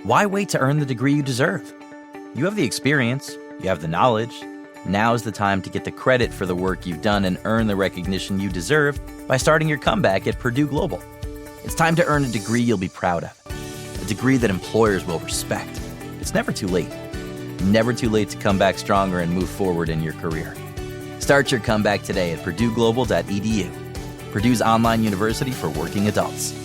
Why wait to earn the degree you deserve? You have the experience, you have the knowledge. Now's the time to get the credit for the work you've done and earn the recognition you deserve by starting your comeback at Purdue Global. It's time to earn a degree you'll be proud of, a degree that employers will respect. It's never too late. Never too late to come back stronger and move forward in your career. Start your comeback today at purdueglobal.edu, Purdue's online university for working adults.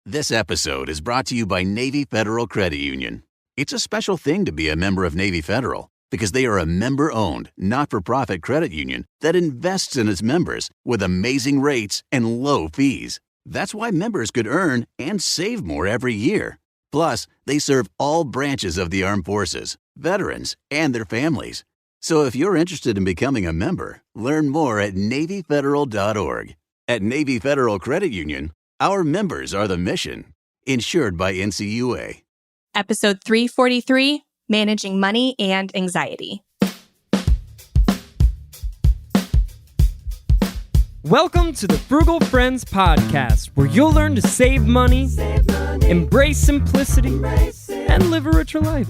This episode is brought to you by Navy Federal Credit Union. It's a special thing to be a member of Navy Federal because they are a member-owned, not-for-profit credit union that invests in its members with amazing rates and low fees. That's why members could earn and save more every year. Plus, they serve all branches of the armed forces, veterans, and their families. So if you're interested in becoming a member, learn more at NavyFederal.org. At Navy Federal Credit Union, our members are the mission. Insured by NCUA. Episode 343, Managing Money and Anxiety. Welcome to the Frugal Friends podcast, where you'll learn to save money, embrace simplicity, and live a richer life.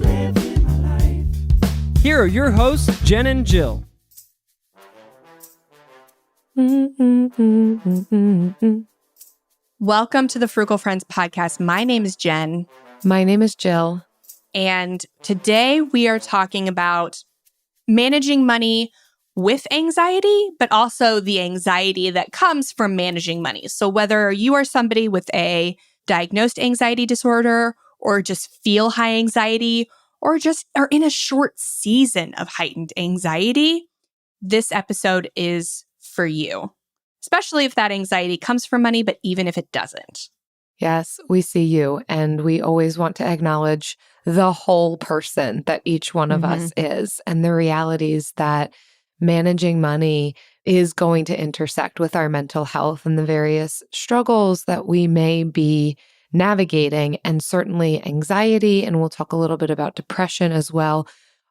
Here are your hosts, Jen and Jill. Welcome to the Frugal Friends podcast. My name is Jen. My name is Jill. And today we are talking about managing money with anxiety, but also the anxiety that comes from managing money. So whether you are somebody with a diagnosed anxiety disorder or just feel high anxiety or just are in a short season of heightened anxiety, this episode is for you, especially if that anxiety comes from money, but even if it doesn't. Yes, we see you, and we always want to acknowledge the whole person that each one of us is, and the realities that managing money is going to intersect with our mental health and the various struggles that we may be navigating. And certainly anxiety, and we'll talk a little bit about depression as well,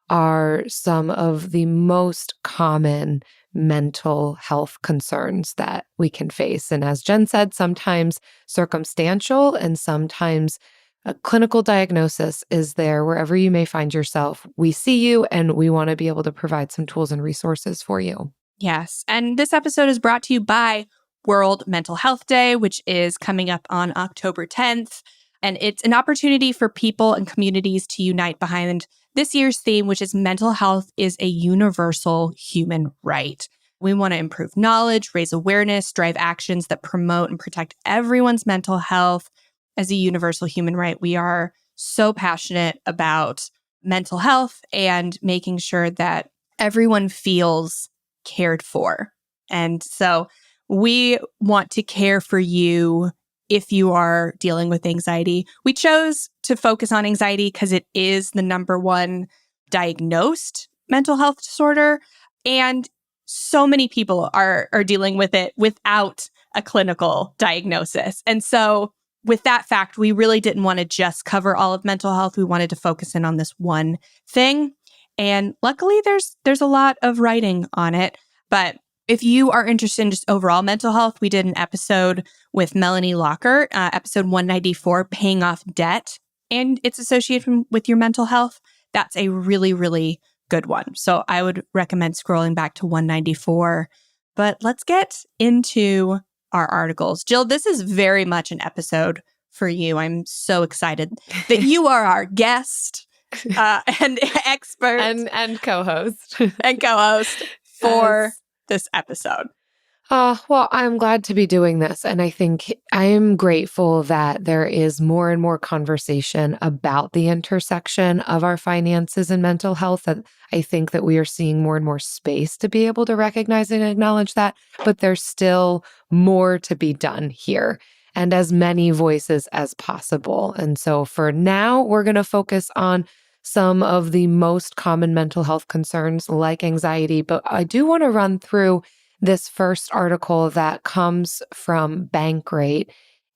are some of the most common mental health concerns that we can face. And as Jen said, sometimes circumstantial and sometimes a clinical diagnosis is there wherever you may find yourself. We see you and we want to be able to provide some tools and resources for you. Yes. And this episode is brought to you by World Mental Health Day, which is coming up on October 10th. And it's an opportunity for people and communities to unite behind this year's theme, which is mental health is a universal human right. We want to improve knowledge, raise awareness, drive actions that promote and protect everyone's mental health as a universal human right. We are so passionate about mental health and making sure that everyone feels cared for. And so we want to care for you if you are dealing with anxiety. We chose to focus on anxiety because it is the number one diagnosed mental health disorder. And so many people are dealing with it without a clinical diagnosis. And so with that fact, we really didn't want to just cover all of mental health. We wanted to focus in on this one thing. And luckily, there's a lot of writing on it. But if you are interested in just overall mental health, we did an episode with Melanie Lockert, episode 194, Paying Off Debt and its association with your mental health. That's a really, really good one. So I would recommend scrolling back to 194. But let's get into our articles. Jill, this is very much an episode for you. I'm so excited that you are our guest and expert and co-host and co-host for this episode. Well, I'm glad to be doing this. And I think I am grateful that there is more and more conversation about the intersection of our finances and mental health. That I think that we are seeing more and more space to be able to recognize and acknowledge that. But there's still more to be done here, and as many voices as possible. And so for now, we're going to focus on some of the most common mental health concerns like anxiety. But I do want to run through this first article that comes from Bankrate,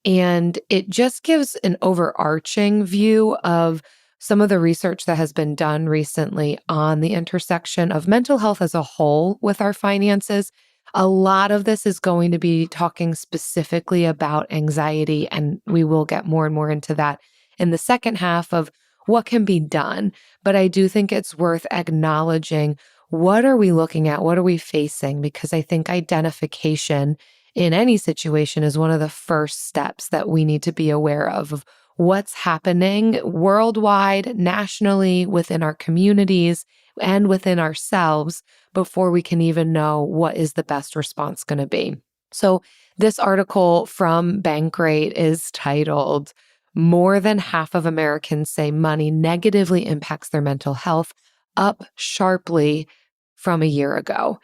and it just gives an overarching view of some of the research that has been done recently on the intersection of mental health as a whole with our finances. A lot of this is going to be talking specifically about anxiety, and we will get more and more into that in the second half of what can be done. But I do think it's worth acknowledging, what are we looking at? What are we facing? Because I think identification in any situation is one of the first steps that we need to be aware of what's happening worldwide, nationally, within our communities, and within ourselves before we can even know what is the best response going to be. So this article from Bankrate is titled, "More than half of Americans say money negatively impacts their mental health, up sharply from a year ago."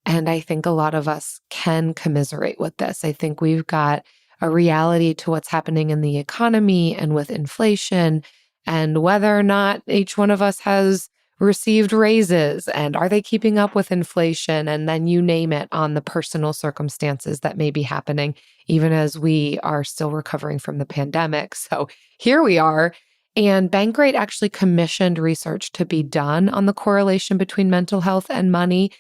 And I think a lot of us can commiserate with this. I think we've got a reality to what's happening in the economy and with inflation, and whether or not each one of us has received raises, and are they keeping up with inflation? And then you name it on the personal circumstances that may be happening, even as we are still recovering from the pandemic. So here we are. And Bankrate actually commissioned research to be done on the correlation between mental health and money.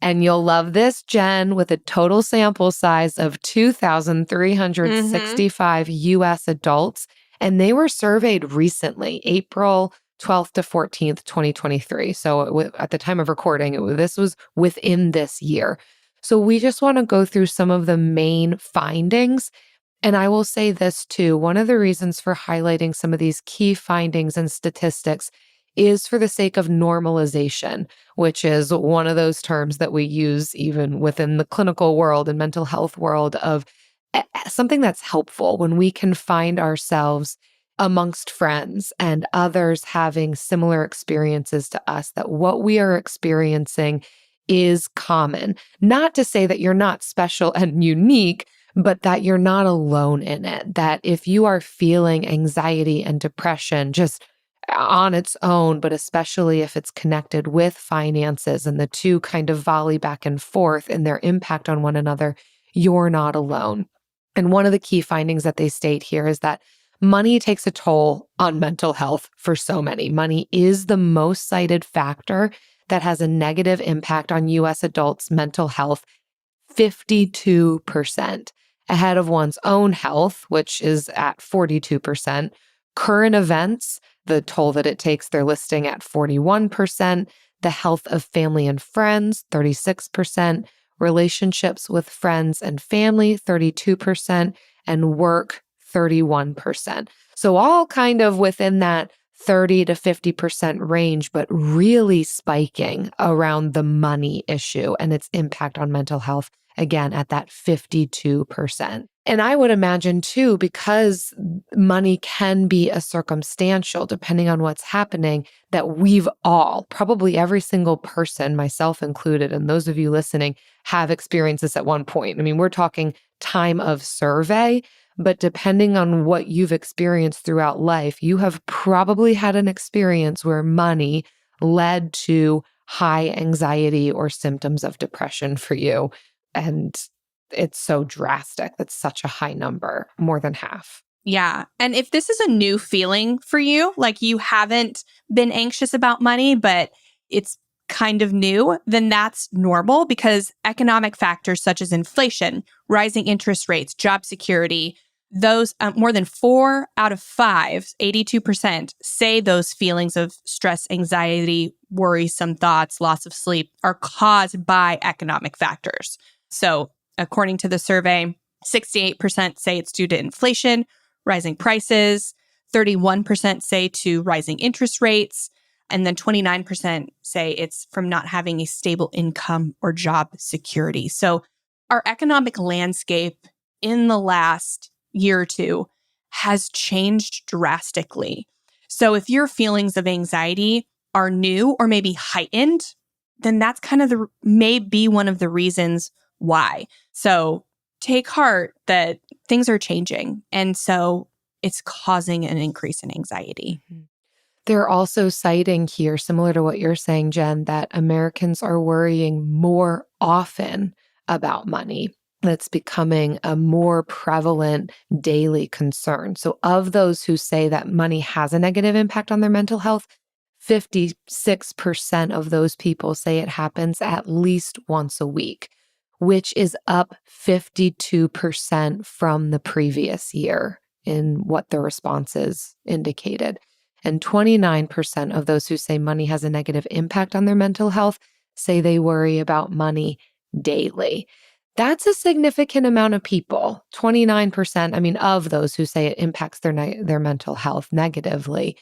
And you'll love this, Jen, with a total sample size of 2,365 US adults. And they were surveyed recently, April 12th to 14th, 2023. So at the time of recording, this was within this year. So we just want to go through some of the main findings. And I will say this too, one of the reasons for highlighting some of these key findings and statistics is for the sake of normalization, which is one of those terms that we use even within the clinical world and mental health world, of something that's helpful when we can find ourselves amongst friends and others having similar experiences to us, that what we are experiencing is common. Not to say that you're not special and unique, but that you're not alone in it. That if you are feeling anxiety and depression just on its own, but especially if it's connected with finances and the two kind of volley back and forth in their impact on one another, you're not alone. And one of the key findings that they state here is that money takes a toll on mental health for so many. Money is the most cited factor that has a negative impact on US adults' mental health, 52%, ahead of one's own health, which is at 42%. Current events, the toll that it takes, they're listing at 41%. The health of family and friends, 36%. Relationships with friends and family, 32%. And work, 31%. So all kind of within that 30 to 50% range, but really spiking around the money issue and its impact on mental health, again, at that 52%. And I would imagine too, because money can be a circumstantial, depending on what's happening, that we've all, probably every single person, myself included, and those of you listening, have experienced this at one point. I mean, we're talking time of survey, but depending on what you've experienced throughout life, you have probably had an experience where money led to high anxiety or symptoms of depression for you. And it's so drastic. That's such a high number, more than half. Yeah. And if this is a new feeling for you, like you haven't been anxious about money, but it's kind of new, then that's normal, because economic factors such as inflation, rising interest rates, job security, those more than 4 out of 5, 82%, say those feelings of stress, anxiety, worrisome thoughts, loss of sleep are caused by economic factors. So according to the survey, 68% say it's due to inflation, rising prices, 31% say to rising interest rates, and then 29% say it's from not having a stable income or job security. So our economic landscape in the last year or two has changed drastically. So if your feelings of anxiety are new or maybe heightened, then that's kind of may be one of the reasons why. So take heart that things are changing. And so it's causing an increase in anxiety. They're also citing here, similar to what you're saying, Jen, that Americans are worrying more often about money. That's becoming a more prevalent daily concern. So of those who say that money has a negative impact on their mental health, 56% of those people say it happens at least once a week, which is up 52% from the previous year in what the responses indicated. And 29% of those who say money has a negative impact on their mental health say they worry about money daily. That's a significant amount of people. 29%, of those who say it impacts their mental health negatively.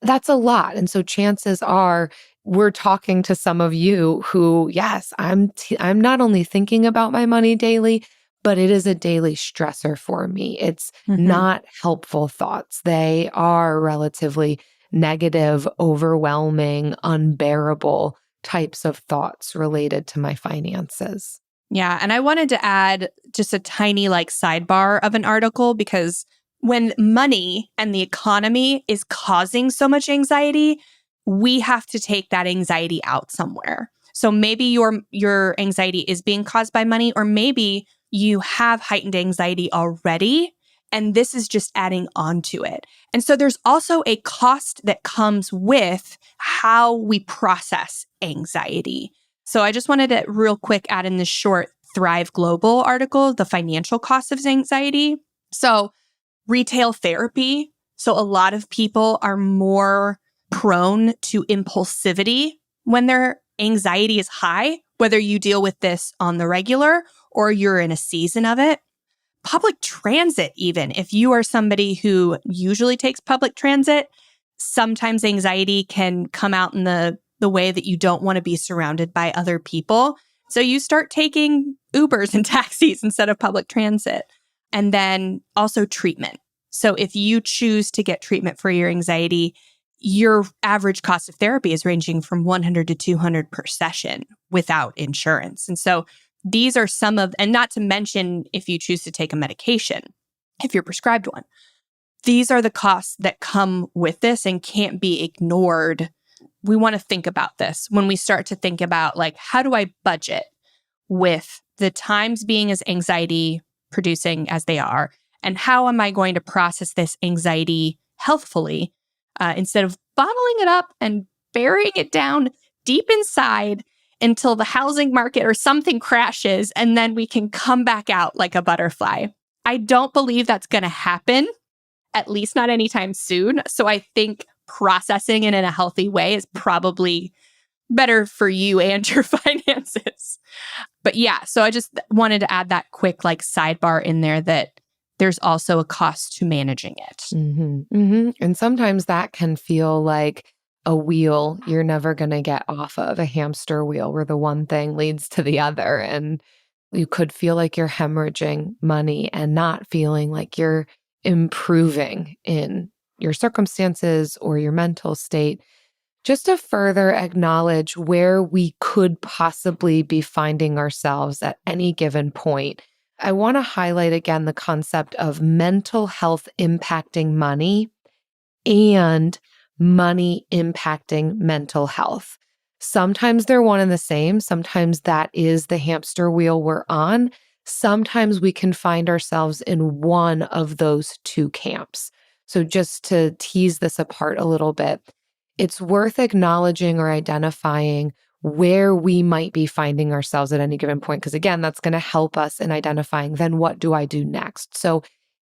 That's a lot. And so chances are we're talking to some of you who, yes, I'm not only thinking about my money daily, but it is a daily stressor for me. It's not helpful thoughts. They are relatively negative, overwhelming, unbearable types of thoughts related to my finances. Yeah. And I wanted to add just a tiny sidebar of an article, because when money and the economy is causing so much anxiety, we have to take that anxiety out somewhere. So maybe your anxiety is being caused by money, or maybe you have heightened anxiety already, and this is just adding on to it. And so there's also a cost that comes with how we process anxiety. So I just wanted to real quick add in this short Thrive Global article, the financial costs of anxiety. So retail therapy. So a lot of people are more prone to impulsivity when their anxiety is high, whether you deal with this on the regular or you're in a season of it. Public transit, even if you are somebody who usually takes public transit, sometimes anxiety can come out in the way that you don't want to be surrounded by other people. So you start taking Ubers and taxis instead of public transit. And then also treatment. So if you choose to get treatment for your anxiety, your average cost of therapy is ranging from $100 to $200 per session without insurance. And so these are some of, and not to mention if you choose to take a medication, if you're prescribed one, these are the costs that come with this and can't be ignored. We want to think about this when we start to think about how do I budget with the times being as anxiety producing as they are, and how am I going to process this anxiety healthfully instead of bottling it up and burying it down deep inside until the housing market or something crashes, and then we can come back out like a butterfly. I don't believe that's going to happen, at least not anytime soon. So I think processing it in a healthy way is probably better for you and your finances. But yeah, so I just wanted to add that quick sidebar in there that there's also a cost to managing it. And sometimes that can feel like a wheel you're never going to get off of, a hamster wheel where the one thing leads to the other. And you could feel like you're hemorrhaging money and not feeling like you're improving in your circumstances or your mental state. Just to further acknowledge where we could possibly be finding ourselves at any given point, I want to highlight again the concept of mental health impacting money and money impacting mental health. Sometimes they're one and the same. Sometimes that is the hamster wheel we're on. Sometimes we can find ourselves in one of those two camps. So just to tease this apart a little bit, it's worth acknowledging or identifying where we might be finding ourselves at any given point. Because again, that's going to help us in identifying then what do I do next? So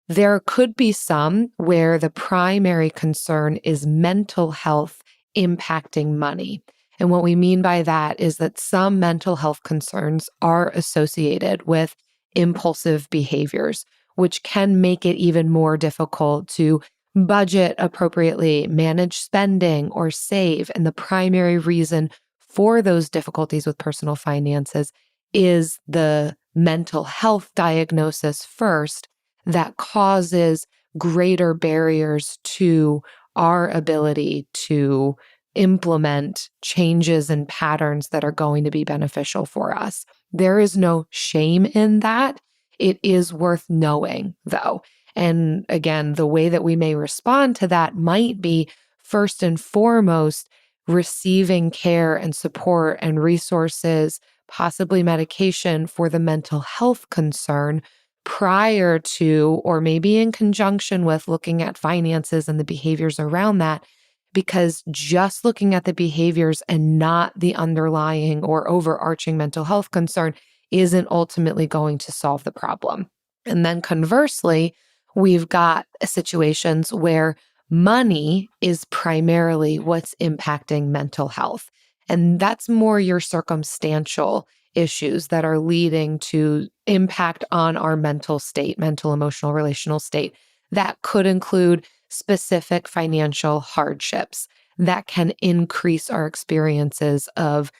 there could be some where the primary concern is mental health impacting money. And what we mean by that is that some mental health concerns are associated with impulsive behaviors, which can make it even more difficult to budget appropriately, manage spending, or save. And the primary reason for those difficulties with personal finances is the mental health diagnosis first that causes greater barriers to our ability to implement changes and patterns that are going to be beneficial for us. There is no shame in that. It is worth knowing, though. And again, the way that we may respond to that might be first and foremost receiving care and support and resources, possibly medication for the mental health concern prior to, or maybe in conjunction with, looking at finances and the behaviors around that. Because just looking at the behaviors and not the underlying or overarching mental health concern isn't ultimately going to solve the problem. And then conversely, we've got situations where money is primarily what's impacting mental health. And that's more your circumstantial issues that are leading to impact on our mental state, mental, emotional, relational state. That could include specific financial hardships that can increase our experiences of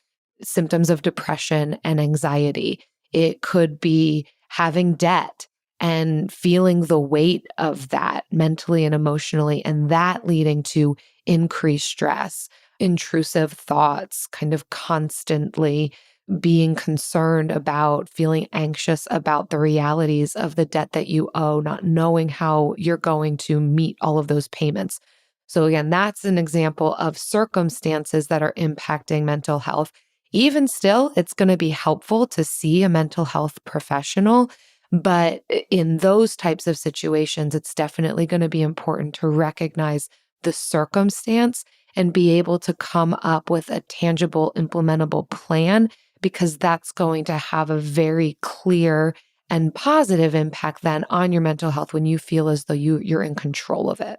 symptoms of depression and anxiety. It could be having debt and feeling the weight of that mentally and emotionally, and that leading to increased stress, intrusive thoughts, kind of constantly being concerned about, feeling anxious about the realities of the debt that you owe, not knowing how you're going to meet all of those payments. So again, that's an example of circumstances that are impacting mental health. Even still, it's going to be helpful to see a mental health professional. But in those types of situations, it's definitely going to be important to recognize the circumstance and be able to come up with a tangible, implementable plan, because that's going to have a very clear and positive impact then on your mental health when you feel as though you're in control of it.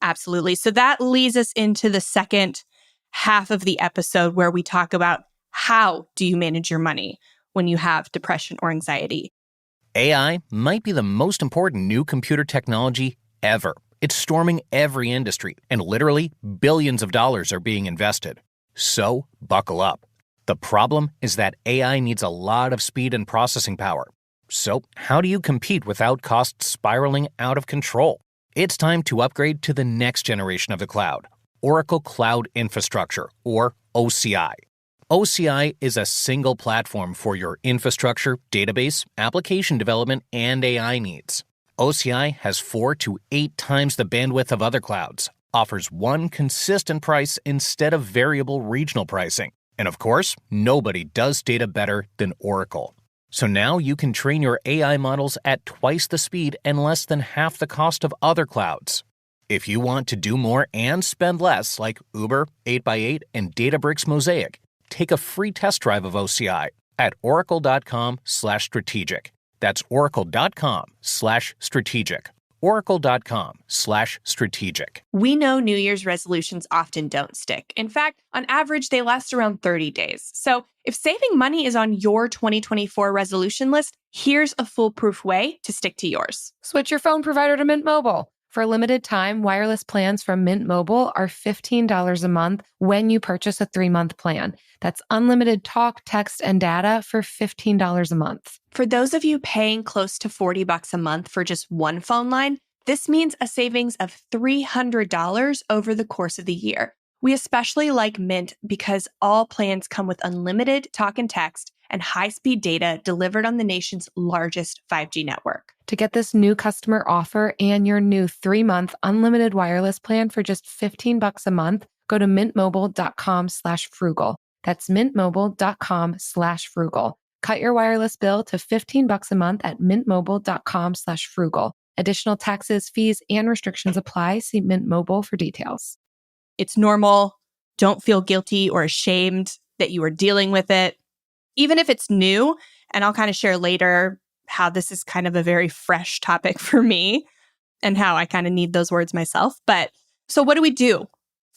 Absolutely. So that leads us into the second half of the episode where we talk about how do you manage your money when you have depression or anxiety. AI might be the most important new computer technology ever. It's storming every industry, and literally billions of dollars are being invested. So, buckle up. The problem is that AI needs a lot of speed and processing power. So, how do you compete without costs spiraling out of control? It's time to upgrade to the next generation of the cloud, Oracle Cloud Infrastructure, or OCI. OCI is a single platform for your infrastructure, database, application development, and AI needs. OCI has 4 to 8 times the bandwidth of other clouds, offers one consistent price instead of variable regional pricing. And of course, nobody does data better than Oracle. So now you can train your AI models at twice the speed and less than half the cost of other clouds. If you want to do more and spend less, like Uber, 8x8, and Databricks Mosaic, take a free test drive of OCI at oracle.com/strategic. That's oracle.com/strategic. oracle.com/strategic. We know New Year's resolutions often don't stick. In fact, on average, they last around 30 days. So if saving money is on your 2024 resolution list, here's a foolproof way to stick to yours. Switch your phone provider to Mint Mobile. For a limited time, wireless plans from Mint Mobile are $15 a month when you purchase a 3-month plan. That's unlimited talk, text, and data for $15 a month. For those of you paying close to $40 a month for just one phone line, this means a savings of $300 over the course of the year. We especially like Mint because all plans come with unlimited talk and text and high-speed data delivered on the nation's largest 5G network. To get this new customer offer and your new 3-month unlimited wireless plan for just $15 a month, go to mintmobile.com/frugal. That's mintmobile.com/frugal. Cut your wireless bill to $15 a month at mintmobile.com/frugal. Additional taxes, fees, and restrictions apply. See Mint Mobile for details. It's normal. Don't feel guilty or ashamed that you are dealing with it, even if it's new. And I'll kind of share later how this is kind of a very fresh topic for me and how I kind of need those words myself. But so what do we do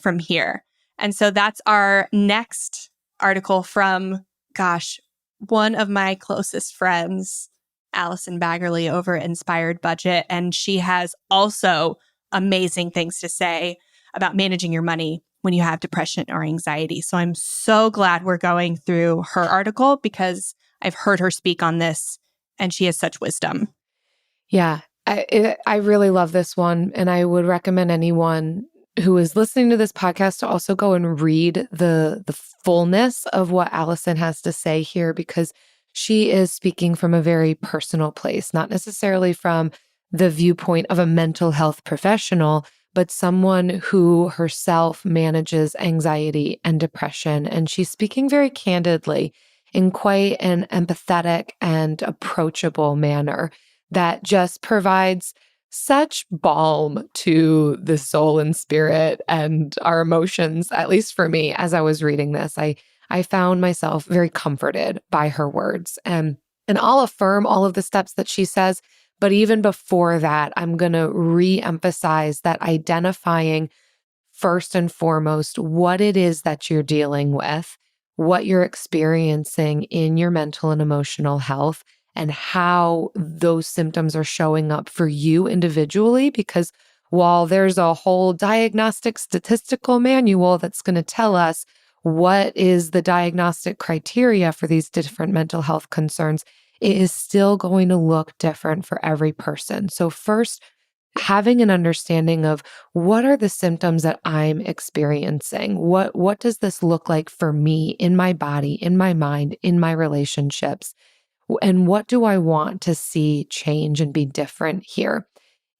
from here? And so that's our next article from, one of my closest friends, Allison Baggerly over at Inspired Budget. And she has also amazing things to say about managing your money when you have depression or anxiety. So I'm so glad we're going through her article because I've heard her speak on this and she has such wisdom. Yeah, I really love this one. And I would recommend anyone who is listening to this podcast to also go and read the fullness of what Allison has to say here, because she is speaking from a very personal place, not necessarily from the viewpoint of a mental health professional, but someone who herself manages anxiety and depression. And she's speaking very candidly in quite an empathetic and approachable manner that just provides such balm to the soul and spirit and our emotions, at least for me, as I was reading this. I I found myself very comforted by her words. And I'll affirm all of the steps that she says. But even before that, I'm going to re-emphasize that identifying first and foremost what it is that you're dealing with, what you're experiencing in your mental and emotional health, and how those symptoms are showing up for you individually. Because while there's a whole diagnostic statistical manual that's going to tell us what is the diagnostic criteria for these different mental health concerns, it is still going to look different for every person. So first, having an understanding of what are the symptoms that I'm experiencing? What does this look like for me in my body, in my mind, in my relationships? And what do I want to see change and be different here?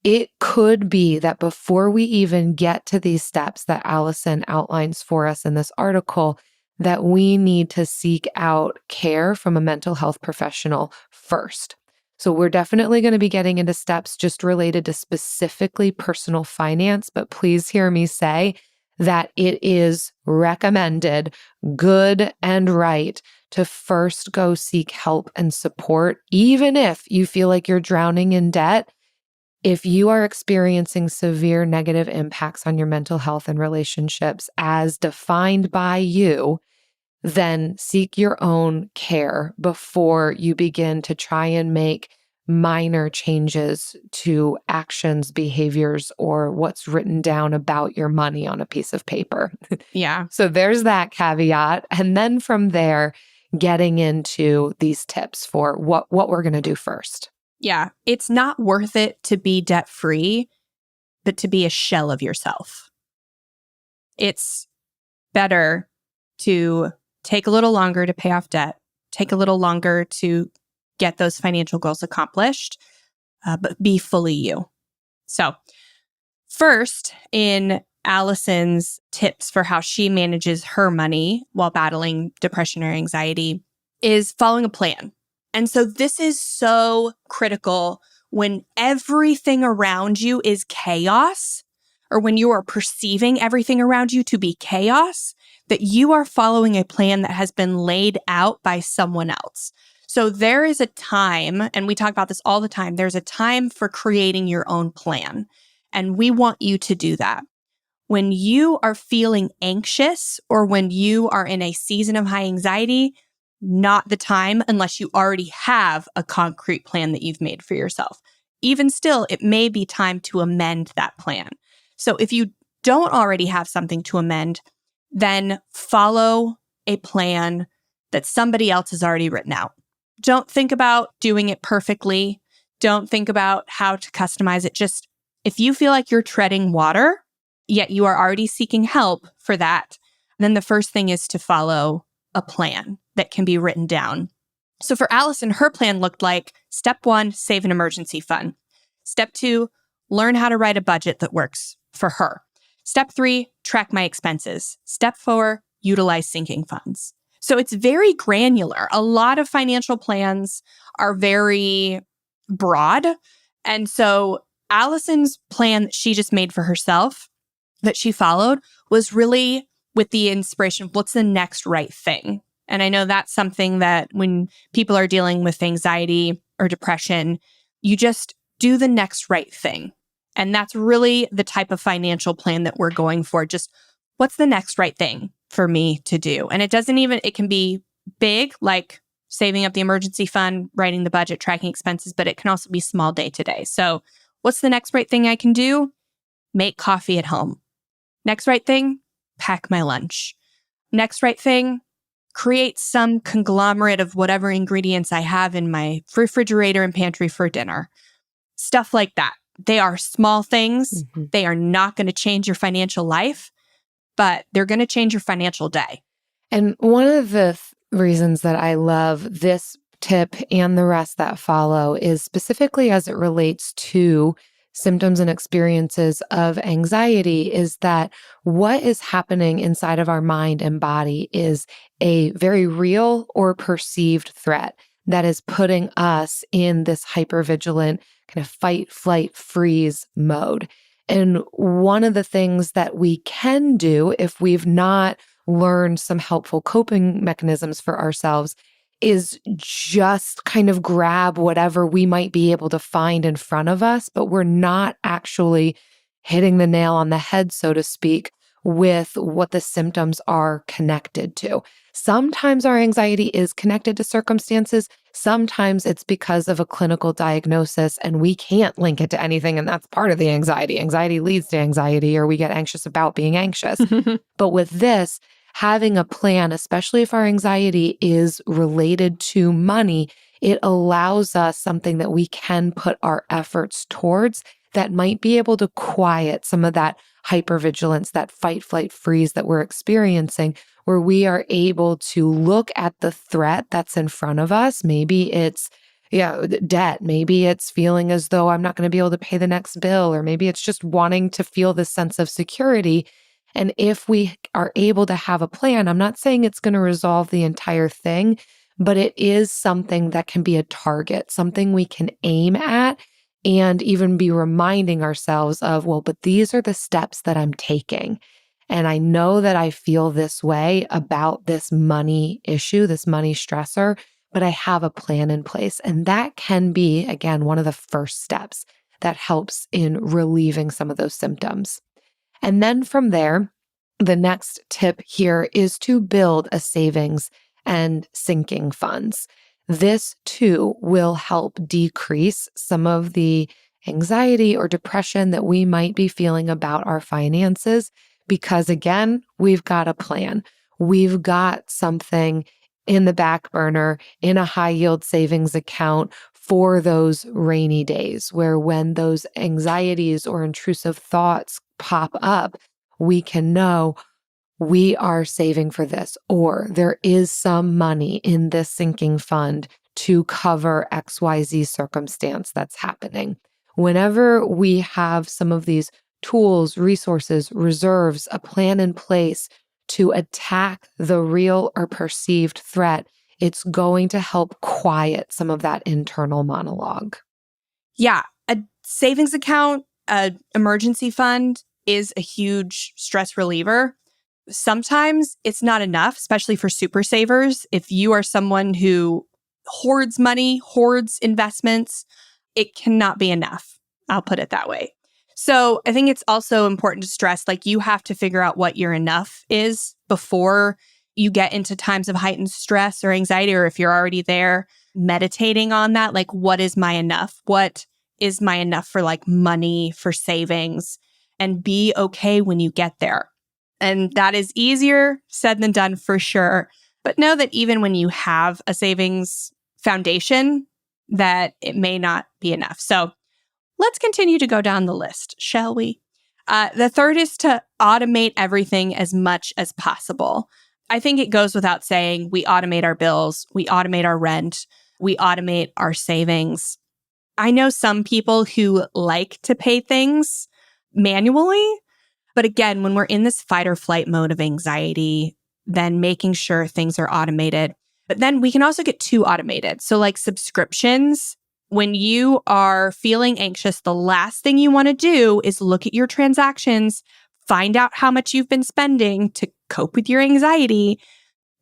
It could be that before we even get to these steps that Allison outlines for us in this article, that we need to seek out care from a mental health professional first. So we're definitely going to be getting into steps just related to specifically personal finance, but please hear me say that it is recommended, good and right, to first go seek help and support, even if you feel like you're drowning in debt. If you are experiencing severe negative impacts on your mental health and relationships as defined by you, then seek your own care before you begin to try and make minor changes to actions, behaviors, or what's written down about your money on a piece of paper. Yeah. So there's that caveat. And then from there, getting into these tips for what we're going to do first. Yeah. It's not worth it to be debt-free, but to be a shell of yourself. It's better to take a little longer to pay off debt, take a little longer to get those financial goals accomplished, but be fully you. So first, in Allison's tips for how she manages her money while battling depression or anxiety is following a plan. And so this is so critical when everything around you is chaos, or when you are perceiving everything around you to be chaos, that you are following a plan that has been laid out by someone else. So there is a time, and we talk about this all the time, there's a time for creating your own plan. And we want you to do that. When you are feeling anxious or when you are in a season of high anxiety, not the time unless you already have a concrete plan that you've made for yourself. Even still, it may be time to amend that plan. So if you don't already have something to amend, then follow a plan that somebody else has already written out. Don't think about doing it perfectly. Don't think about how to customize it. Just if you feel like you're treading water, yet you are already seeking help for that, then the first thing is to follow a plan that can be written down. So for Allison, her plan looked like step 1, save an emergency fund. Step 2, learn how to write a budget that works for her. Step 3, track my expenses. Step 4, utilize sinking funds. So it's very granular. A lot of financial plans are very broad. And so Allison's plan that she just made for herself, that she followed, was really with the inspiration of what's the next right thing. And I know that's something that when people are dealing with anxiety or depression, you just do the next right thing. And that's really the type of financial plan that we're going for. Just what's the next right thing for me to do? And it can be big, like saving up the emergency fund, writing the budget, tracking expenses, but it can also be small day to day. So what's the next right thing I can do? Make coffee at home. Next right thing, pack my lunch. Next right thing, create some conglomerate of whatever ingredients I have in my refrigerator and pantry for dinner. Stuff like that. They are small things. Mm-hmm. They are not going to change your financial life, but they're going to change your financial day. And one of the reasons that I love this tip and the rest that follow is specifically as it relates to symptoms and experiences of anxiety, is that what is happening inside of our mind and body is a very real or perceived threat that is putting us in this hypervigilant kind of fight, flight, freeze mode. And one of the things that we can do if we've not learn some helpful coping mechanisms for ourselves is just kind of grab whatever we might be able to find in front of us, but we're not actually hitting the nail on the head, so to speak, with what the symptoms are connected to. Sometimes our anxiety is connected to circumstances. Sometimes it's because of a clinical diagnosis and we can't link it to anything. And that's part of the anxiety. Anxiety leads to anxiety, or we get anxious about being anxious. But with this, having a plan, especially if our anxiety is related to money, it allows us something that we can put our efforts towards that might be able to quiet some of that hypervigilance, that fight, flight, freeze that we're experiencing, where we are able to look at the threat that's in front of us. Maybe it's debt. Maybe it's feeling as though I'm not going to be able to pay the next bill, or maybe it's just wanting to feel this sense of security. And if we are able to have a plan, I'm not saying it's going to resolve the entire thing, but it is something that can be a target, something we can aim at and even be reminding ourselves of, well, but these are the steps that I'm taking. And I know that I feel this way about this money issue, this money stressor, but I have a plan in place. And that can be, again, one of the first steps that helps in relieving some of those symptoms. And then from there, the next tip here is to build a savings and sinking funds. This too will help decrease some of the anxiety or depression that we might be feeling about our finances, because again, we've got a plan. We've got something in the back burner in a high yield savings account for those rainy days, where when those anxieties or intrusive thoughts pop up, we can know we are saving for this, or there is some money in this sinking fund to cover XYZ circumstance that's happening. Whenever we have some of these tools, resources, reserves, a plan in place to attack the real or perceived threat, it's going to help quiet some of that internal monologue. Yeah, a savings account, an emergency fund is a huge stress reliever. Sometimes it's not enough, especially for super savers. If you are someone who hoards money, hoards investments, it cannot be enough. I'll put it that way. So I think it's also important to stress, like, you have to figure out what your enough is before you get into times of heightened stress or anxiety, or if you're already there, meditating on that, like, what is my enough? What is my enough for like money, for savings? And be okay when you get there. And that is easier said than done for sure. But know that even when you have a savings foundation, that it may not be enough. So let's continue to go down the list, shall we? The third is to automate everything as much as possible. I think it goes without saying, we automate our bills, we automate our rent, we automate our savings. I know some people who like to pay things manually. But again, when we're in this fight or flight mode of anxiety, then making sure things are automated. But then we can also get too automated. So like subscriptions, when you are feeling anxious, the last thing you want to do is look at your transactions, find out how much you've been spending to cope with your anxiety.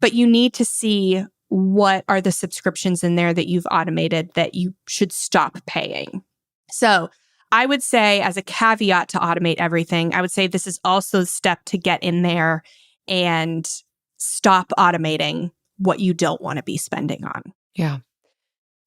But you need to see what are the subscriptions in there that you've automated that you should stop paying. So I would say, as a caveat to automate everything, I would say this is also a step to get in there and stop automating what you don't want to be spending on. Yeah.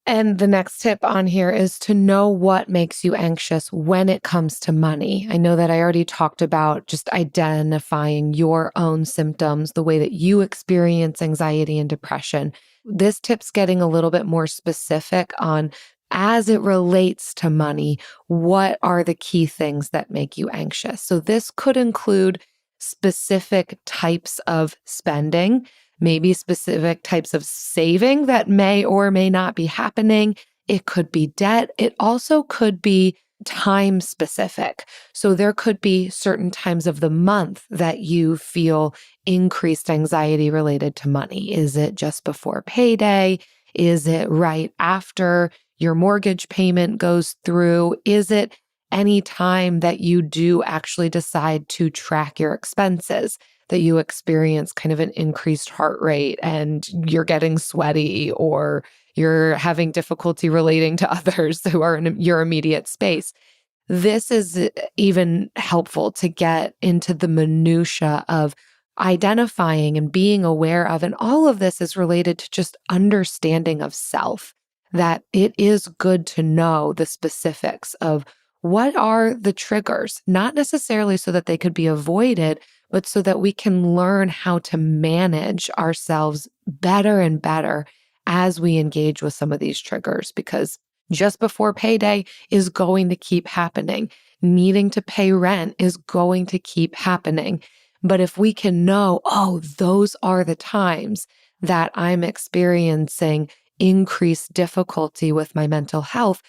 And the next tip on here is to know what makes you anxious when it comes to money. I know that I already talked about just identifying your own symptoms, the way that you experience anxiety and depression. This tip's getting a little bit more specific on, as it relates to money, what are the key things that make you anxious? So this could include specific types of spending, maybe specific types of saving that may or may not be happening. It could be debt. It also could be time specific. So there could be certain times of the month that you feel increased anxiety related to money. Is it just before payday? Is it right after your mortgage payment goes through? Is it any time that you do actually decide to track your expenses, that you experience kind of an increased heart rate and you're getting sweaty or you're having difficulty relating to others who are in your immediate space. This is even helpful to get into the minutia of identifying and being aware of. And all of this is related to just understanding of self, that it is good to know the specifics of what are the triggers, not necessarily so that they could be avoided, but so that we can learn how to manage ourselves better and better as we engage with some of these triggers. Because just before payday is going to keep happening. Needing to pay rent is going to keep happening. But if we can know, oh, those are the times that I'm experiencing increased difficulty with my mental health,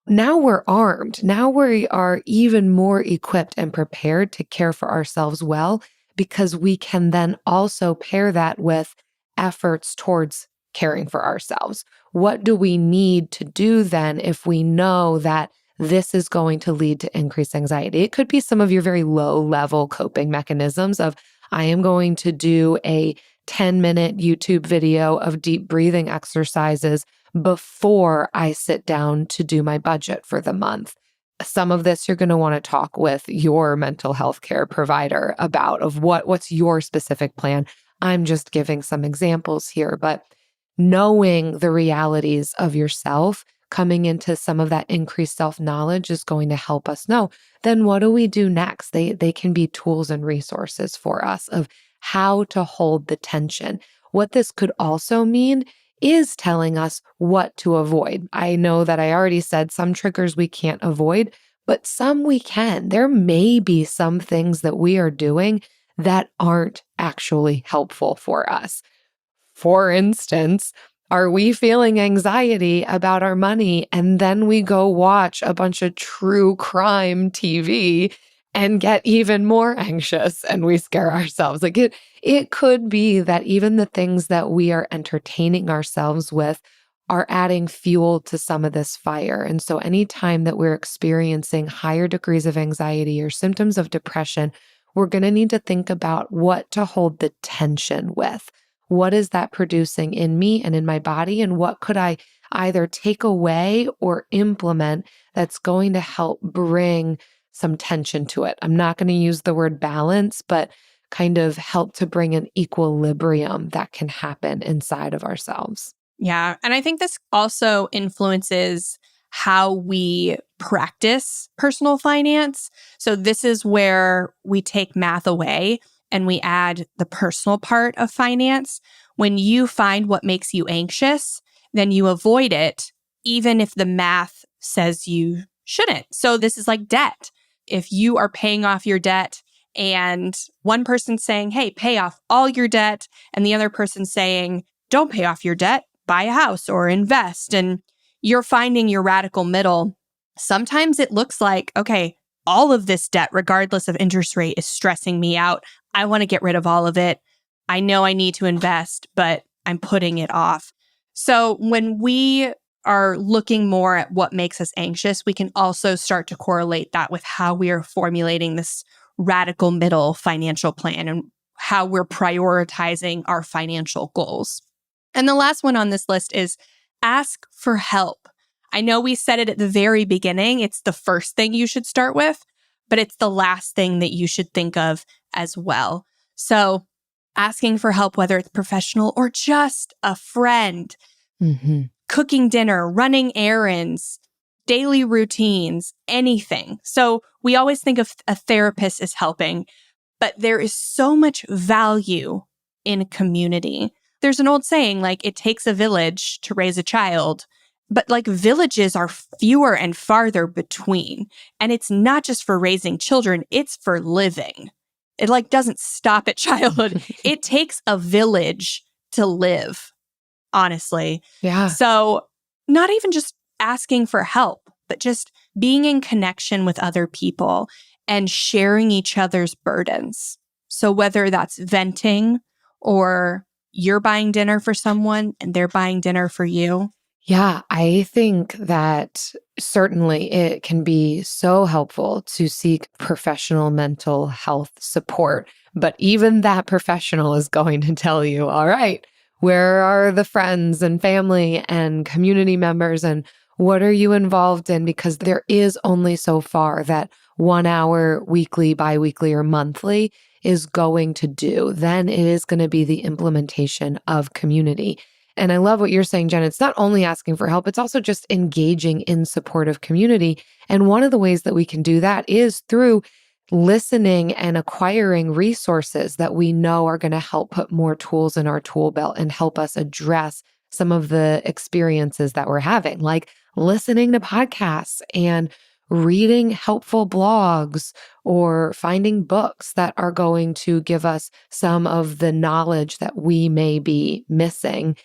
now we're armed. Now we are even more equipped and prepared to care for ourselves well, because we can then also pair that with efforts towards caring for ourselves. What do we need to do then if we know that this is going to lead to increased anxiety? It could be some of your very low level coping mechanisms of, I am going to do a 10-minute YouTube video of deep breathing exercises before I sit down to do my budget for the month. Some of this you're going to want to talk with your mental health care provider about, of what's your specific plan. I'm just giving some examples here, but knowing the realities of yourself, coming into some of that increased self-knowledge is going to help us know, then what do we do next? They can be tools and resources for us of how to hold the tension. What this could also mean is telling us what to avoid. I know that I already said some triggers we can't avoid, but some we can. There may be some things that we are doing that aren't actually helpful for us. For instance, are we feeling anxiety about our money and then we go watch a bunch of true crime TV and get even more anxious and we scare ourselves? Like it could be that even the things that we are entertaining ourselves with are adding fuel to some of this fire. And so anytime that we're experiencing higher degrees of anxiety or symptoms of depression, we're going to need to think about what to hold the tension with. What is that producing in me and in my body? And what could I either take away or implement that's going to help bring some tension to it? I'm not going to use the word balance, but kind of help to bring an equilibrium that can happen inside of ourselves. Yeah. And I think this also influences how we practice personal finance. So this is where we take math away and we add the personal part of finance. When you find what makes you anxious, then you avoid it, even if the math says you shouldn't. So this is like debt. If you are paying off your debt and one person's saying, hey, pay off all your debt, and the other person saying, don't pay off your debt, buy a house or invest, and you're finding your radical middle, sometimes it looks like, okay, all of this debt, regardless of interest rate, is stressing me out. I want to get rid of all of it. I know I need to invest, but I'm putting it off. So when we are looking more at what makes us anxious, we can also start to correlate that with how we are formulating this radical middle financial plan and how we're prioritizing our financial goals. And the last one on this list is ask for help. I know we said it at the very beginning. It's the first thing you should start with, but it's the last thing that you should think of as well. So asking for help, whether it's professional or just a friend, cooking dinner, running errands, daily routines, anything. So we always think of a therapist as helping, but there is so much value in community. There's an old saying, like, it takes a village to raise a child. But like villages are fewer and farther between. And it's not just for raising children, it's for living. It like doesn't stop at childhood. It takes a village to live, honestly. Yeah. So not even just asking for help, but just being in connection with other people and sharing each other's burdens. So whether that's venting or you're buying dinner for someone and they're buying dinner for you. Yeah, I think that certainly it can be so helpful to seek professional mental health support. But even that professional is going to tell you, all right, where are the friends and family and community members and what are you involved in? Because there is only so far that 1 hour weekly, biweekly, or monthly is going to do. Then it is going to be the implementation of community. And I love what you're saying, Jen. It's not only asking for help, it's also just engaging in supportive community. And one of the ways that we can do that is through listening and acquiring resources that we know are going to help put more tools in our tool belt and help us address some of the experiences that we're having, like listening to podcasts and reading helpful blogs or finding books that are going to give us some of the knowledge that we may be missing.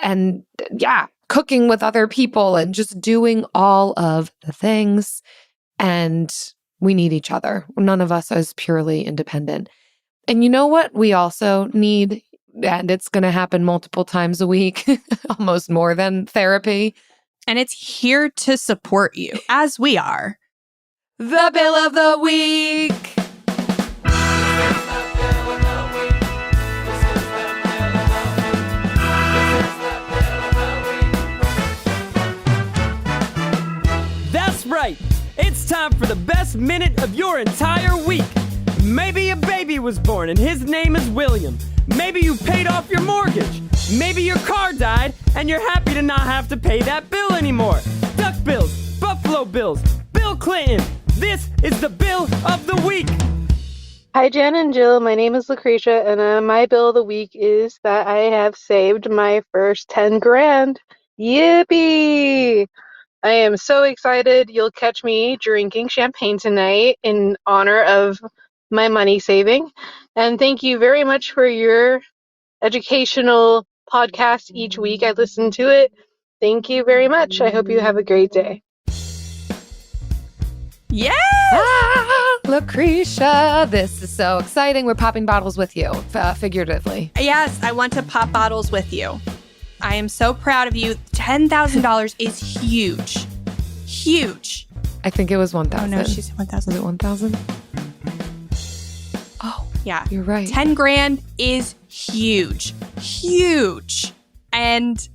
And yeah, cooking with other people and just doing all of the things. And we need each other. None of us is purely independent. And you know what we also need? And it's going to happen multiple times a week, almost more than therapy. And it's here to support you, as we are. The Bill of the Week. That's right. It's time for the best minute of your entire week. Maybe a baby was born and his name is William. Maybe you paid off your mortgage. Maybe your car died and you're happy to not have to pay that bill anymore. Duck bills, Buffalo Bills, Bill Clinton. This is the Bill of the Week. Hi, Jen and Jill. My name is Lucretia, and my bill of the week is that I have saved my first 10 grand. Yippee! I am so excited. You'll catch me drinking champagne tonight in honor of my money saving. And thank you very much for your educational podcast each week. I listen to it. Thank you very much. I hope you have a great day. Yes! Lucretia, this is so exciting. We're popping bottles with you, figuratively. Yes, I want to pop bottles with you. I am so proud of you. $10,000 is huge. Huge. I think it was 1,000. Oh, no, she said 1,000. Was it 1,000? Oh, yeah. You're right. 10 grand is huge. Huge. And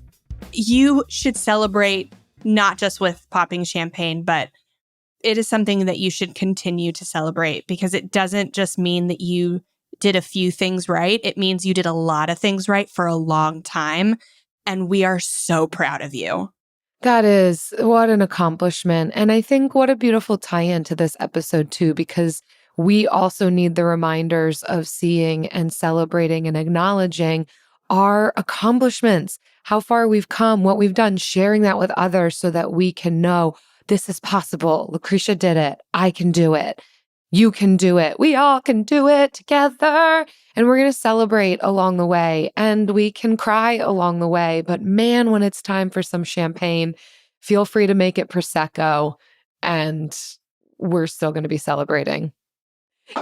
you should celebrate not just with popping champagne, but it is something that you should continue to celebrate because it doesn't just mean that you did a few things right. It means you did a lot of things right for a long time. And we are so proud of you. That is, what an accomplishment. And I think what a beautiful tie-in to this episode too, because we also need the reminders of seeing and celebrating and acknowledging our accomplishments, how far we've come, what we've done, sharing that with others so that we can know this is possible. Lucretia did it. I can do it. You can do it. We all can do it together. And we're going to celebrate along the way. And we can cry along the way. But man, when it's time for some champagne, feel free to make it Prosecco. And we're still going to be celebrating.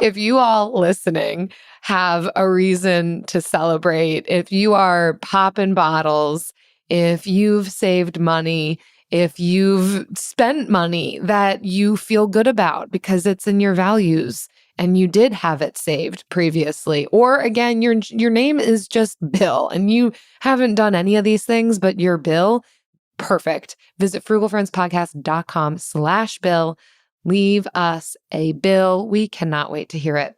If you all listening have a reason to celebrate, if you are popping bottles, if you've saved money, if you've spent money that you feel good about because it's in your values and you did have it saved previously, or again, your name is just Bill and you haven't done any of these things, but you're Bill, perfect. Visit frugalfriendspodcast.com/Bill. Leave us a bill. We cannot wait to hear it.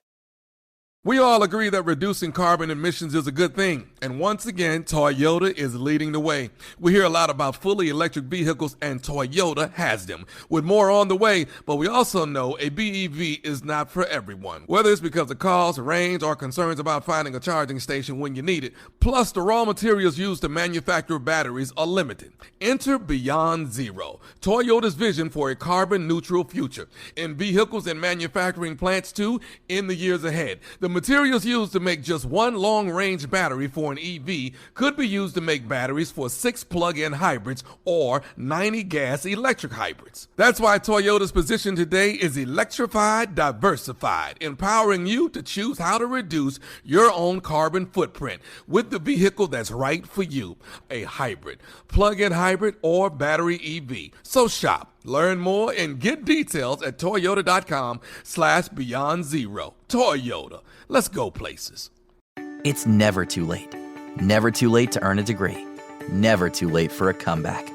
We all agree that reducing carbon emissions is a good thing. And once again, Toyota is leading the way. We hear a lot about fully electric vehicles, and Toyota has them, with more on the way. But we also know a BEV is not for everyone, whether it's because of cost, range, or concerns about finding a charging station when you need it. Plus, the raw materials used to manufacture batteries are limited. Enter Beyond Zero, Toyota's vision for a carbon-neutral future, in vehicles and manufacturing plants too, in the years ahead. The The materials used to make just one long-range battery for an EV could be used to make batteries for 6 plug-in hybrids or 90 gas-electric hybrids. That's why Toyota's position today is electrified, diversified, empowering you to choose how to reduce your own carbon footprint with the vehicle that's right for you, a hybrid, plug-in hybrid, or battery EV. So shop, learn more, and get details at toyota.com/beyond0. Toyota, let's go places. It's never too late. Never too late to earn a degree. Never too late for a comeback.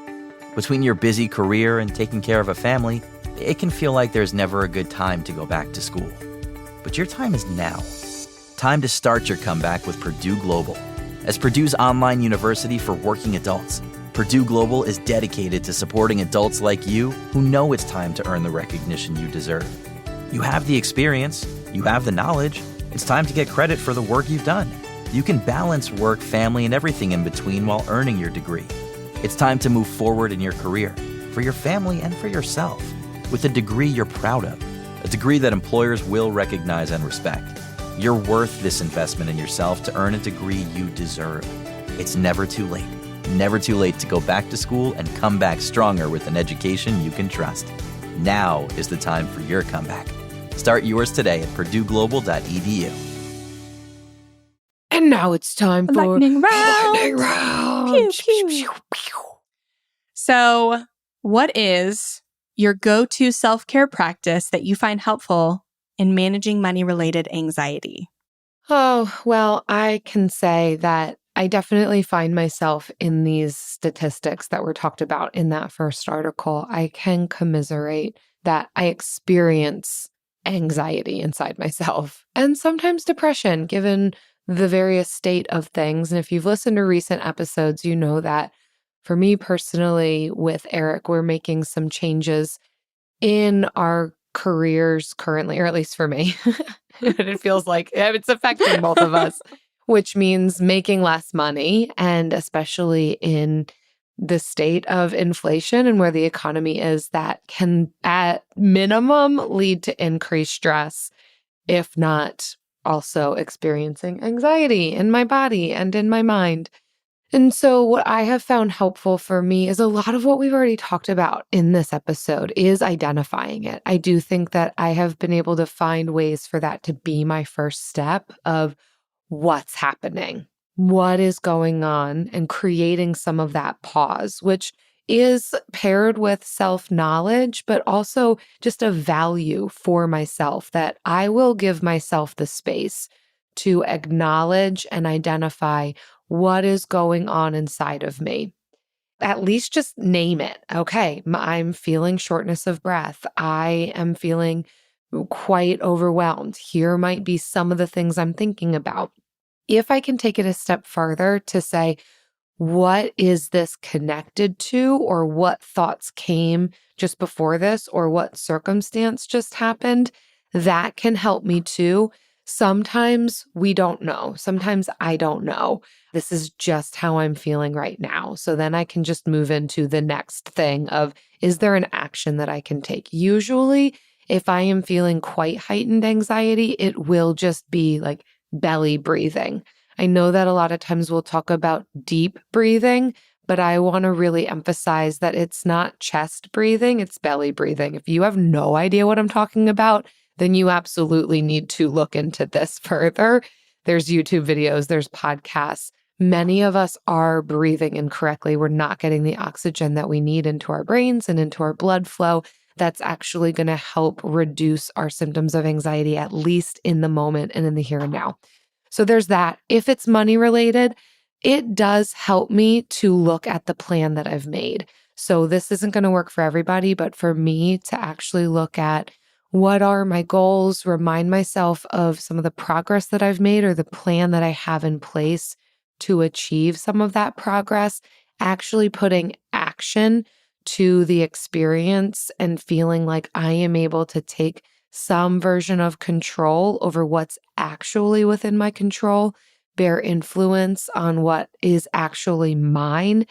Between your busy career and taking care of a family, it can feel like there's never a good time to go back to school. But your time is now. Time to start your comeback with Purdue Global. As Purdue's online university for working adults, Purdue Global is dedicated to supporting adults like you who know it's time to earn the recognition you deserve. You have the experience, you have the knowledge, it's time to get credit for the work you've done. You can balance work, family, and everything in between while earning your degree. It's time to move forward in your career, for your family and for yourself, with a degree you're proud of, a degree that employers will recognize and respect. You're worth this investment in yourself to earn a degree you deserve. It's never too late. Never too late to go back to school and come back stronger with an education you can trust. Now is the time for your comeback. Start yours today at purdueglobal.edu. And now it's time for Lightning round. Lightning round. Pew, pew. So, what is your go-to self-care practice that you find helpful in managing money-related anxiety? Oh, well, I can say that I definitely find myself in these statistics that were talked about in that first article. I can commiserate that I experience anxiety inside myself and sometimes depression, given the various state of things. And if you've listened to recent episodes, you know that for me personally, with Eric, we're making some changes in our careers currently, or at least for me. It feels like it's affecting both of us, which means making less money. And especially in the state of inflation and where the economy is, that can at minimum lead to increased stress, if not also experiencing anxiety in my body and in my mind. And so what I have found helpful for me is a lot of what we've already talked about in this episode is identifying it. I do think that I have been able to find ways for that to be my first step of what's happening, what is going on, and creating some of that pause, which is paired with self-knowledge, but also just a value for myself that I will give myself the space to acknowledge and identify what is going on inside of me. At least just name it. Okay, I'm feeling shortness of breath. I am feeling quite overwhelmed. Here might be some of the things I'm thinking about. If I can take it a step further to say, what is this connected to, or what thoughts came just before this, or what circumstance just happened, that can help me too. Sometimes we don't know. Sometimes I don't know. This is just how I'm feeling right now. So then I can just move into the next thing of, is there an action that I can take? Usually, if I am feeling quite heightened anxiety, it will just be like belly breathing. I know that a lot of times we'll talk about deep breathing, but I want to really emphasize that it's not chest breathing, it's belly breathing. If you have no idea what I'm talking about, then you absolutely need to look into this further. There's YouTube videos, there's podcasts. Many of us are breathing incorrectly. We're not getting the oxygen that we need into our brains and into our blood flow. That's actually going to help reduce our symptoms of anxiety, at least in the moment and in the here and now. So there's that. If it's money related, it does help me to look at the plan that I've made. So this isn't going to work for everybody, but for me to actually look at what are my goals, remind myself of some of the progress that I've made or the plan that I have in place to achieve some of that progress, actually putting action to the experience and feeling like I am able to take some version of control over what's actually within my control, bear influence on what is actually mine.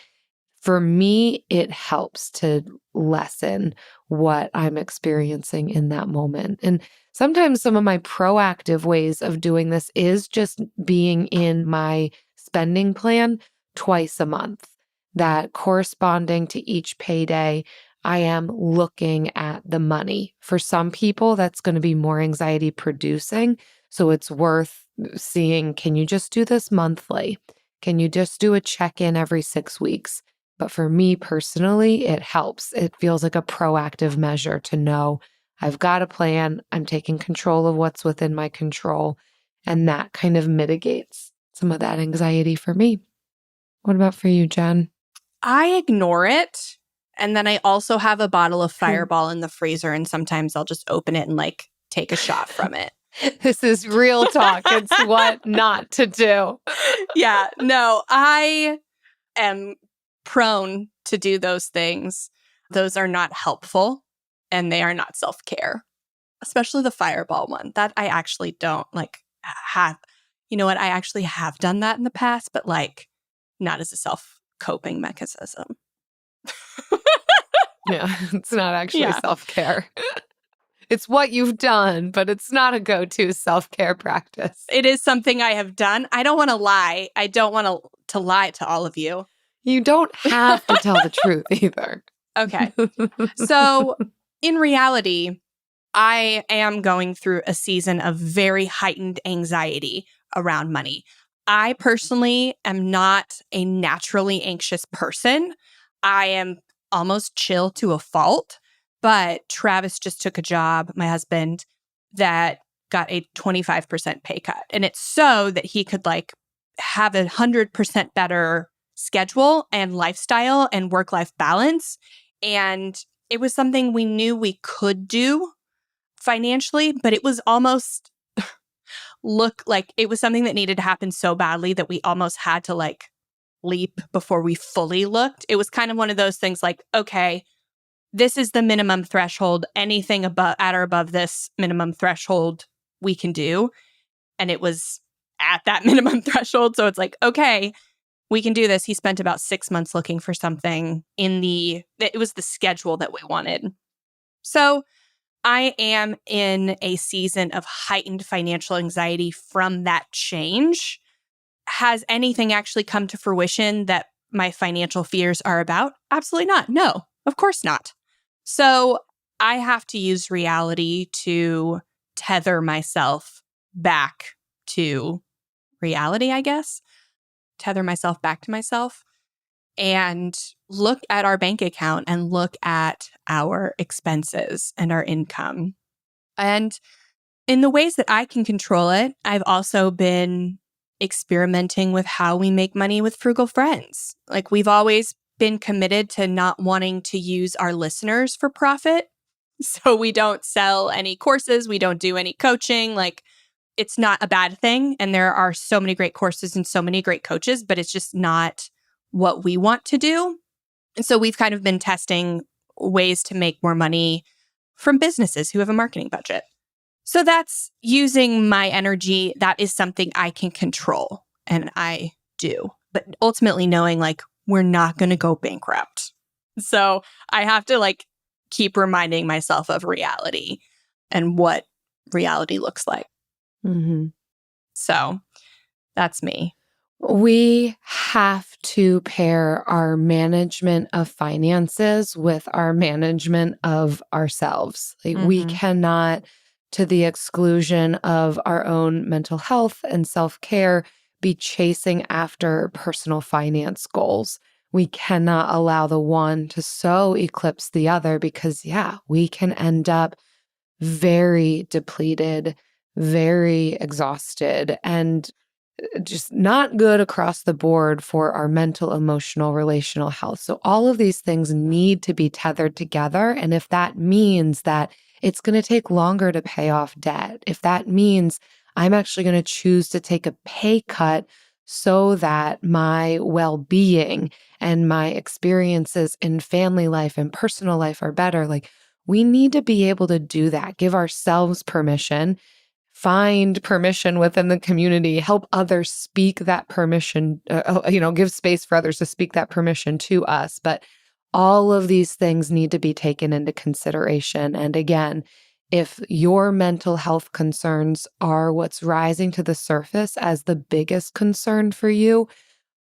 For me, it helps to lessen what I'm experiencing in that moment. And sometimes some of my proactive ways of doing this is just being in my spending plan twice a month, that corresponding to each payday, I am looking at the money. For some people, that's going to be more anxiety producing. So it's worth seeing, can you just do this monthly? Can you just do a check-in every 6 weeks? But for me personally, it helps. It feels like a proactive measure to know I've got a plan. I'm taking control of what's within my control. And that kind of mitigates some of that anxiety for me. What about for you, Jen? I ignore it. And then I also have a bottle of Fireball in the freezer. And sometimes I'll just open it and like take a shot from it. This is real talk. It's what not to do. Yeah, no, I am prone to do those things. Those are not helpful and they are not self-care, especially the Fireball one that I actually don't like have. You know what? I actually have done that in the past, but like not as a self-coping mechanism. Yeah, it's not actually self-care. It's what you've done, but it's not a go-to self-care practice. It is something I have done. I don't want to lie. I don't want to lie to all of you. You don't have to tell the truth either. Okay. So in reality, I am going through a season of very heightened anxiety around money. I personally am not a naturally anxious person. I am almost chill to a fault. But Travis just took a job, my husband, that got a 25% pay cut. And it's so that he could like have 100% better schedule and lifestyle and work-life balance. And it was something we knew we could do financially, but it was almost look like it was something that needed to happen so badly that we almost had to like leap before we fully looked. It was kind of one of those things like, okay, this is the minimum threshold. Anything above at or above this minimum threshold we can do. And it was at that minimum threshold. So it's like, okay, we can do this. He spent about 6 months looking for something it was the schedule that we wanted. So I am in a season of heightened financial anxiety from that change. Has anything actually come to fruition that my financial fears are about? Absolutely not. No, of course not. So I have to use reality to tether myself back to reality, I guess. Tether myself back to myself and look at our bank account and look at our expenses and our income. And in the ways that I can control it, I've also been experimenting with how we make money with frugal friends. Like we've always been committed to not wanting to use our listeners for profit. So we don't sell any courses. We don't do any coaching. Like it's not a bad thing. And there are so many great courses and so many great coaches, but it's just not what we want to do. And so we've kind of been testing ways to make more money from businesses who have a marketing budget. So that's using my energy. That is something I can control and I do. But ultimately knowing like we're not going to go bankrupt. So I have to like keep reminding myself of reality and what reality looks like. Mm-hmm. So that's me. We have to pair our management of finances with our management of ourselves. Like we cannot, to the exclusion of our own mental health and self-care, be chasing after personal finance goals. We cannot allow the one to so eclipse the other because, we can end up very depleted, very exhausted, and just not good across the board for our mental, emotional, relational health. So all of these things need to be tethered together. And if that means that it's going to take longer to pay off debt, if that means I'm actually going to choose to take a pay cut so that my well-being and my experiences in family life and personal life are better, like we need to be able to do that, give ourselves permission, find permission within the community, help others speak that permission, give space for others to speak that permission to us. But All of these things need to be taken into consideration. And again, if your mental health concerns are what's rising to the surface as the biggest concern for you,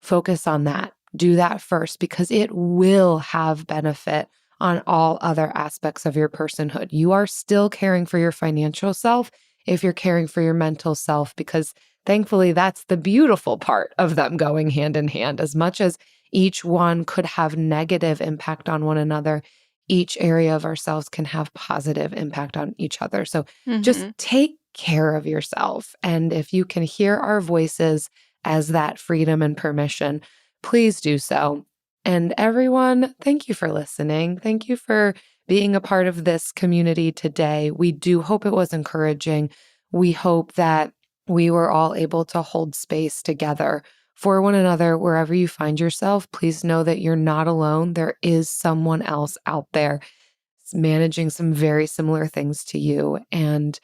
focus on that. Do that first because it will have benefit on all other aspects of your personhood. You are still caring for your financial self if you're caring for your mental self, because thankfully that's the beautiful part of them going hand in hand. As much as each one could have negative impact on one another, each area of ourselves can have positive impact on each other. So just take care of yourself. And if you can hear our voices as that freedom and permission, please do so. And everyone, thank you for listening. Thank you for being a part of this community today. We do hope it was encouraging. We hope that we were all able to hold space together for one another wherever you find yourself. Please know that you're not alone. There is someone else out there managing some very similar things to you. And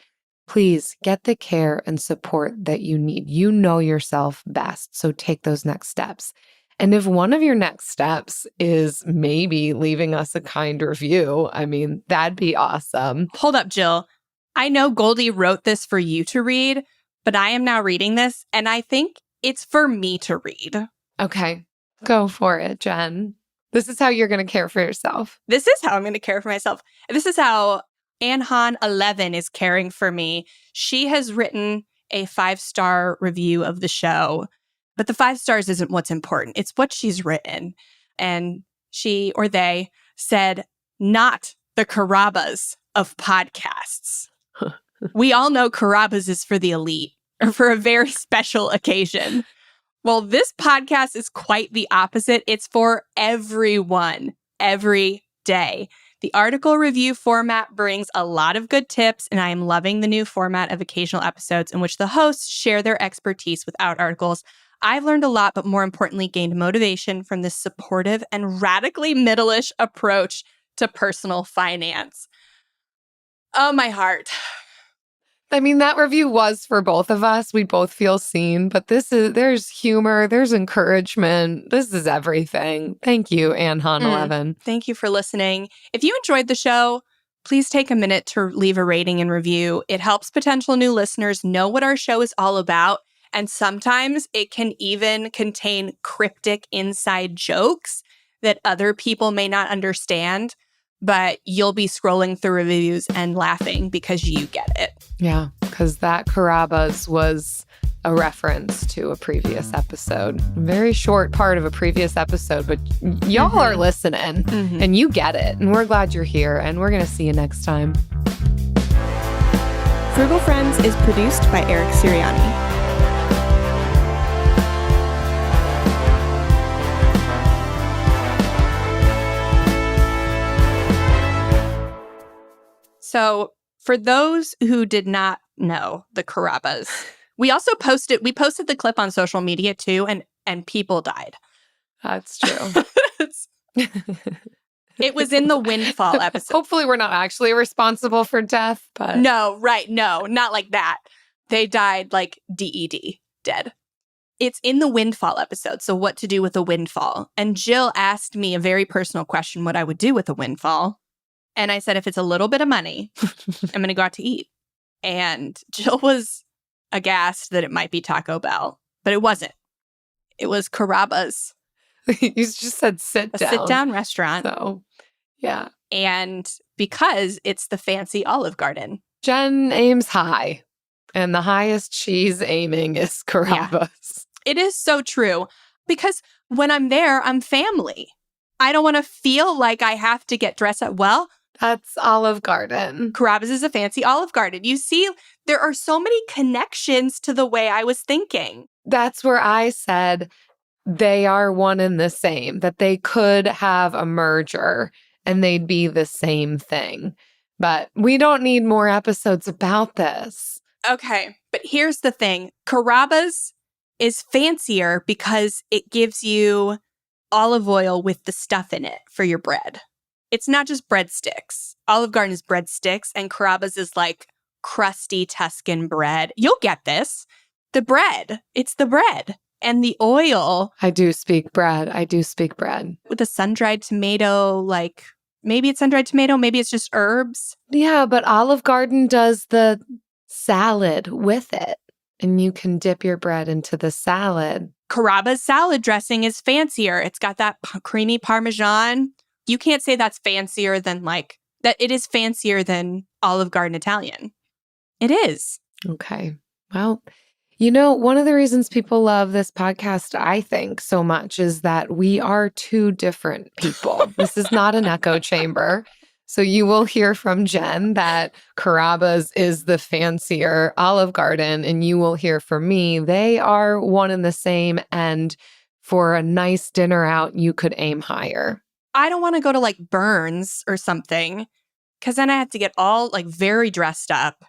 please get the care and support that you need. You know yourself best, so take those next steps. And if one of your next steps is maybe leaving us a kind review, I mean, that'd be awesome. Hold up, Jill. I know Goldie wrote this for you to read, but I am now reading this, and I think it's for me to read. Okay, go for it, Jen. This is how you're going to care for yourself. This is how I'm going to care for myself. This is how Anhan11 is caring for me. She has written a 5-star review of the show, but the 5 stars isn't what's important. It's what she's written. And she or they said, not the Carrabba's of podcasts. We all know Carrabba's is for the elite or for a very special occasion. Well, this podcast is quite the opposite. It's for everyone, every day. The article review format brings a lot of good tips, and I am loving the new format of occasional episodes in which the hosts share their expertise without articles. I've learned a lot, but more importantly, gained motivation from this supportive and radically middle-ish approach to personal finance. Oh, my heart. I mean, that review was for both of us. We both feel seen, but there's humor, there's encouragement. This is everything. Thank you, Anhan11. Thank you for listening. If you enjoyed the show, please take a minute to leave a rating and review. It helps potential new listeners know what our show is all about. And sometimes it can even contain cryptic inside jokes that other people may not understand, but you'll be scrolling through reviews and laughing because you get it. Yeah, because that Carrabba's was a reference to a previous episode. A very short part of a previous episode, but y'all are listening and you get it. And we're glad you're here, and we're going to see you next time. Frugal Friends is produced by Eric Siriani. So for those who did not know the Carrabba's, we posted the clip on social media too, and people died. That's true. It was in the Windfall episode. Hopefully we're not actually responsible for death, but... No, not like that. They died like DED, dead. It's in the Windfall episode, so what to do with a windfall. And Jill asked me a very personal question, what I would do with a windfall. And I said, if it's a little bit of money, I'm going to go out to eat. And Jill was aghast that it might be Taco Bell, but it wasn't. It was Carrabba's. You just said sit down. A sit-down restaurant. So, yeah. And because it's the fancy Olive Garden. Jen aims high, and the highest she's aiming is Carrabba's. Yeah. It is so true. Because when I'm there, I'm family. I don't want to feel like I have to get dressed up. Well, that's Olive Garden. Carrabba's is a fancy Olive Garden. You see, there are so many connections to the way I was thinking. That's where I said they are one and the same, that they could have a merger and they'd be the same thing. But we don't need more episodes about this. Okay, but here's the thing. Carrabba's is fancier because it gives you olive oil with the stuff in it for your bread. It's not just breadsticks. Olive Garden is breadsticks, and Carrabba's is like crusty Tuscan bread. You'll get this. The bread. It's the bread. And the oil. I do speak bread. With a sun-dried tomato, like maybe it's sun-dried tomato, maybe it's just herbs. Yeah, but Olive Garden does the salad with it. And you can dip your bread into the salad. Carrabba's salad dressing is fancier. It's got that creamy Parmesan. You can't say that's fancier than that. It is fancier than Olive Garden Italian. It is. Okay. Well, one of the reasons people love this podcast, I think, so much is that we are two different people. This is not an echo chamber. So you will hear from Jen that Carrabba's is the fancier Olive Garden, and you will hear from me. They are one and the same, and for a nice dinner out, you could aim higher. I don't want to go to Burns or something, because then I have to get all very dressed up,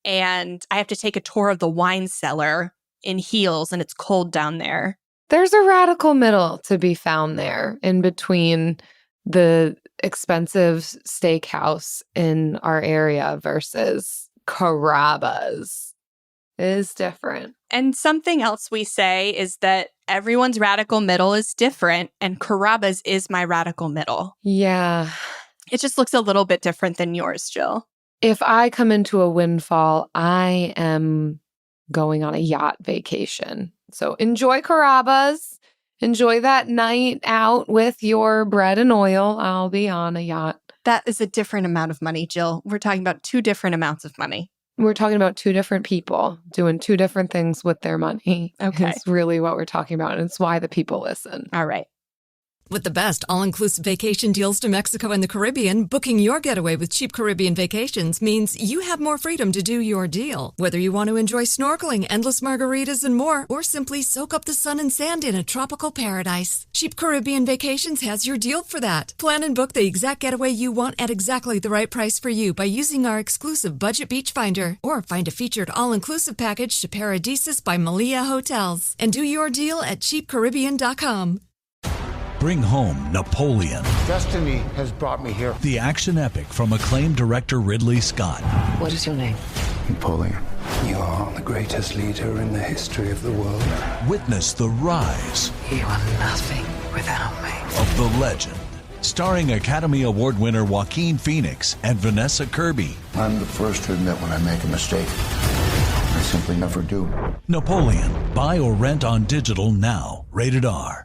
and I have to take a tour of the wine cellar in heels, and it's cold down there. There's a radical middle to be found there in between the expensive steakhouse in our area versus Carrabba's. Is different. And something else we say is that everyone's radical middle is different, and Carrabba's is my radical middle. Yeah. It just looks a little bit different than yours, Jill. If I come into a windfall, I am going on a yacht vacation. So enjoy Carrabba's. Enjoy that night out with your bread and oil. I'll be on a yacht. That is a different amount of money, Jill. We're talking about two different amounts of money. We're talking about two different people doing two different things with their money. Okay. It's really what we're talking about. And it's why the people listen. All right. With the best all-inclusive vacation deals to Mexico and the Caribbean, booking your getaway with Cheap Caribbean Vacations means you have more freedom to do your deal. Whether you want to enjoy snorkeling, endless margaritas, and more, or simply soak up the sun and sand in a tropical paradise, Cheap Caribbean Vacations has your deal for that. Plan and book the exact getaway you want at exactly the right price for you by using our exclusive Budget Beach Finder, or find a featured all-inclusive package to Paradisus by Malia Hotels, and do your deal at cheapcaribbean.com. Bring home Napoleon. Destiny has brought me here. The action epic from acclaimed director Ridley Scott. What is your name? Napoleon. You are the greatest leader in the history of the world. Witness the rise. You are nothing without me. Of the legend. Starring Academy Award winner Joaquin Phoenix and Vanessa Kirby. I'm the first to admit when I make a mistake. I simply never do. Napoleon. Buy or rent on digital now. Rated R.